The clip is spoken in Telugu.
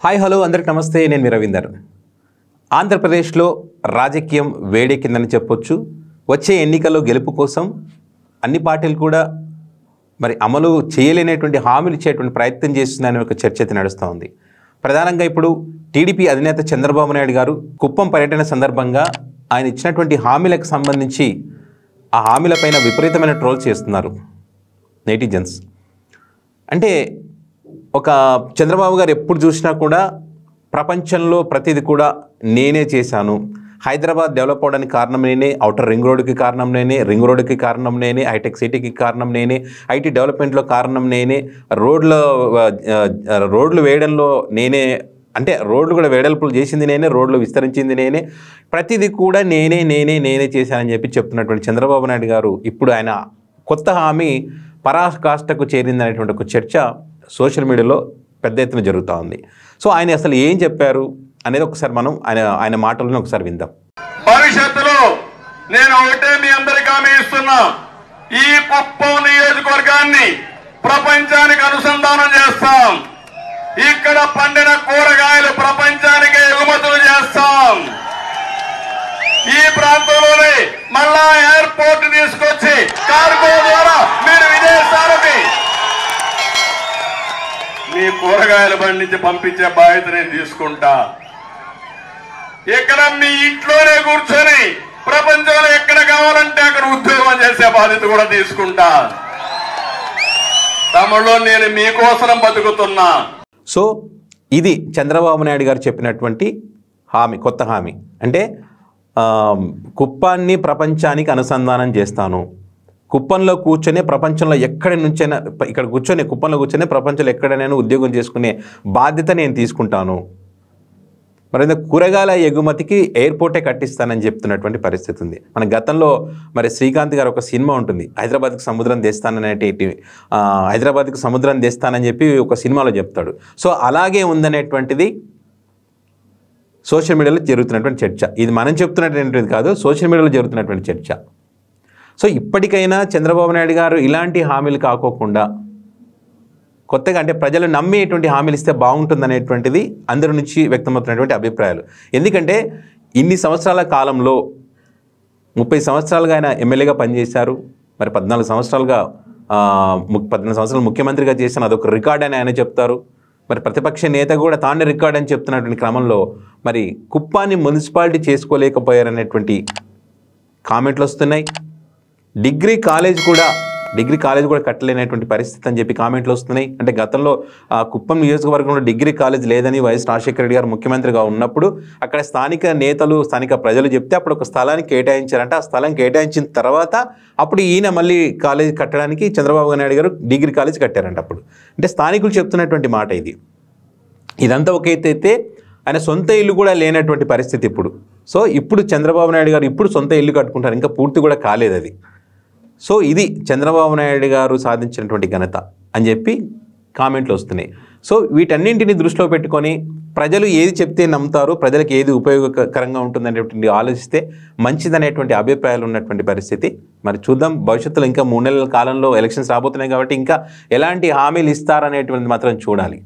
హాయ్ హలో అందరికి నమస్తే. నేను మీ రవీందర్. ఆంధ్రప్రదేశ్లో రాజకీయం వేడెక్కిందని చెప్పొచ్చు. వచ్చే ఎన్నికల్లో గెలుపు కోసం అన్ని పార్టీలు కూడా మరి అమలు చేయలేనటువంటి హామీలు ఇచ్చేటువంటి ప్రయత్నం చేస్తున్నారని ఒక చర్చ అయితే నడుస్తూ ఉంది. ప్రధానంగా ఇప్పుడు టీడీపీ అధినేత చంద్రబాబు నాయుడు గారు కుప్పం పర్యటన సందర్భంగా ఆయన ఇచ్చినటువంటి హామీలకు సంబంధించి ఆ హామీలపైన విపరీతమైన ట్రోల్స్ చేస్తున్నారు నెటిజన్స్. అంటే ఒక చంద్రబాబు గారు ఎప్పుడు చూసినా కూడా ప్రపంచంలో ప్రతిదీ కూడా నేనే చేశాను, హైదరాబాద్ డెవలప్ అవడానికి కారణం నేనే, ఔటర్ రింగ్ రోడ్డుకి కారణం నేనే, రింగ్ రోడ్డుకి కారణం నేనే, హైటెక్ సిటీకి కారణం నేనే, ఐటీ డెవలప్మెంట్లో కారణం నేనే, రోడ్లు వేయడంలో నేనే, అంటే రోడ్లు కూడా వెడల్పులు చేసింది నేనే, రోడ్లు విస్తరించింది నేనే, ప్రతిదీ కూడా నేనే చేశానని చెప్పి చెప్తున్నటువంటి చంద్రబాబు నాయుడు గారు ఇప్పుడు ఆయన కొత్త హామీ పరాకాష్ఠకు చేరిందనేటువంటి ఒక చర్చ సోషల్ మీడియాలో పెద్ద ఎత్తున జరుగుతూ ఉంది. సో ఆయన అసలు ఏం చెప్పారు అనేది ఒకసారి మనం ఆయన మాటలను ఒకసారి విందాం. భవిష్యత్తులో నేను ఒకటే మీ అందరికీ హామీ ఇస్తున్నా, ఈ కుప్పం నియోజకవర్గాన్ని ప్రపంచానికి అనుసంధానం చేస్తాం. ఇక్కడ పండిన కూరగాయలు ప్రపంచానికి ఎగుమతులు చేస్తాం. ఈ ప్రాంతంలోనే మళ్ళా ఎయిర్పోర్ట్ తీసుకొచ్చి కార్గో ద్వారా మీరు విదేశాలకి మీ కూరగాయల బండి నుంచి పంపించే బాధ్యత నేను తీసుకుంటా. ఇక్కడ మీ ఇంట్లోనే కూర్చొని ప్రపంచంలో ఎక్కడ కావాలంటే అక్కడ ఉద్యోగం చేసే బాధ్యత కూడా తీసుకుంటా. తమలో నేను మీకోసం బతుకుతున్నా. సో ఇది చంద్రబాబు నాయుడు గారు చెప్పినటువంటి హామీ, కొత్త హామీ. అంటే కుప్పాన్ని ప్రపంచానికి అనుసంధానం చేస్తాను, కుప్పంలో కూర్చొని ప్రపంచంలో ఎక్కడి నుంచైనా, ఇక్కడ కూర్చొని కుప్పంలో కూర్చొని ప్రపంచంలో ఎక్కడైనా ఉద్యోగం చేసుకునే బాధ్యత నేను తీసుకుంటాను. మరి కూరగాయల ఎగుమతికి ఎయిర్పోర్టే కట్టిస్తానని చెప్తున్నటువంటి పరిస్థితి ఉంది. మన గతంలో మరి శ్రీకాంత్ గారు ఒక సినిమా ఉంటుంది, హైదరాబాద్కి సముద్రం తెస్తాననేటి, హైదరాబాద్కి సముద్రం తెస్తానని చెప్పి ఒక సినిమాలో చెప్తాడు. సో అలాగే ఉందనేటువంటిది సోషల్ మీడియాలో జరుగుతున్నటువంటి చర్చ. ఇది మనం చెప్తున్నటువంటిది కాదు, సోషల్ మీడియాలో జరుగుతున్నటువంటి చర్చ. సో ఇప్పటికైనా చంద్రబాబు నాయుడు గారు ఇలాంటి హామీలు కాకోకుండా కొత్తగా, అంటే ప్రజలు నమ్మేటువంటి హామీలు ఇస్తే బాగుంటుందనేటువంటిది అందరి నుంచి వ్యక్తమవుతున్నటువంటి అభిప్రాయాలు. ఎందుకంటే ఇన్ని సంవత్సరాల కాలంలో 30 సంవత్సరాలుగా ఆయన ఎమ్మెల్యేగా పనిచేశారు. మరి 14 సంవత్సరాలు ముఖ్యమంత్రిగా చేసిన అదొక రికార్డ్ అని ఆయన చెప్తారు. మరి ప్రతిపక్ష నేత కూడా తానే రికార్డ్ అని చెప్తున్నటువంటి క్రమంలో మరి కుప్పాన్ని మున్సిపాలిటీ చేసుకోలేకపోయారనేటువంటి కామెంట్లు వస్తున్నాయి. డిగ్రీ కాలేజ్ కూడా కట్టలేనటువంటి పరిస్థితి అని చెప్పి కామెంట్లు వస్తున్నాయి. అంటే గతంలో కుప్పం నియోజకవర్గంలో డిగ్రీ కాలేజ్ లేదని వైఎస్ రాజశేఖర రెడ్డి గారు ముఖ్యమంత్రిగా ఉన్నప్పుడు అక్కడ స్థానిక నేతలు, స్థానిక ప్రజలు చెప్తే అప్పుడు ఒక స్థలాన్ని కేటాయించారంట. ఆ స్థలం కేటాయించిన తర్వాత అప్పుడు ఈయన మళ్ళీ కాలేజ్ కట్టడానికి చంద్రబాబు నాయుడు గారు డిగ్రీ కాలేజ్ కట్టారంట అప్పుడు. అంటే స్థానికులు చెప్తున్నటువంటి మాట ఇది. ఇదంతా ఒక ఎత్తైతే ఆయన సొంత ఇల్లు కూడా లేనటువంటి పరిస్థితి ఇప్పుడు. సో ఇప్పుడు చంద్రబాబు నాయుడు గారు ఇప్పుడు సొంత ఇల్లు కట్టుకుంటారు, ఇంకా పూర్తి కూడా కాలేదు అది. సో ఇది చంద్రబాబు నాయుడు గారు సాధించినటువంటి ఘనత అని చెప్పి కామెంట్లు వస్తున్నాయి. సో వీటన్నింటినీ దృష్టిలో పెట్టుకొని ప్రజలు ఏది చెప్తే నమ్ముతారు, ప్రజలకు ఏది ఉపయోగకరంగా ఉంటుందనేటువంటి ఆలోచిస్తే మంచిదనేటువంటి అభిప్రాయాలు ఉన్నటువంటి పరిస్థితి. మరి చూద్దాం, భవిష్యత్తులో ఇంకా 3 నెలల కాలంలో ఎలక్షన్స్ రాబోతున్నాయి కాబట్టి ఇంకా ఎలాంటి హామీలు ఇస్తారనేటువంటిది మాత్రం చూడాలి.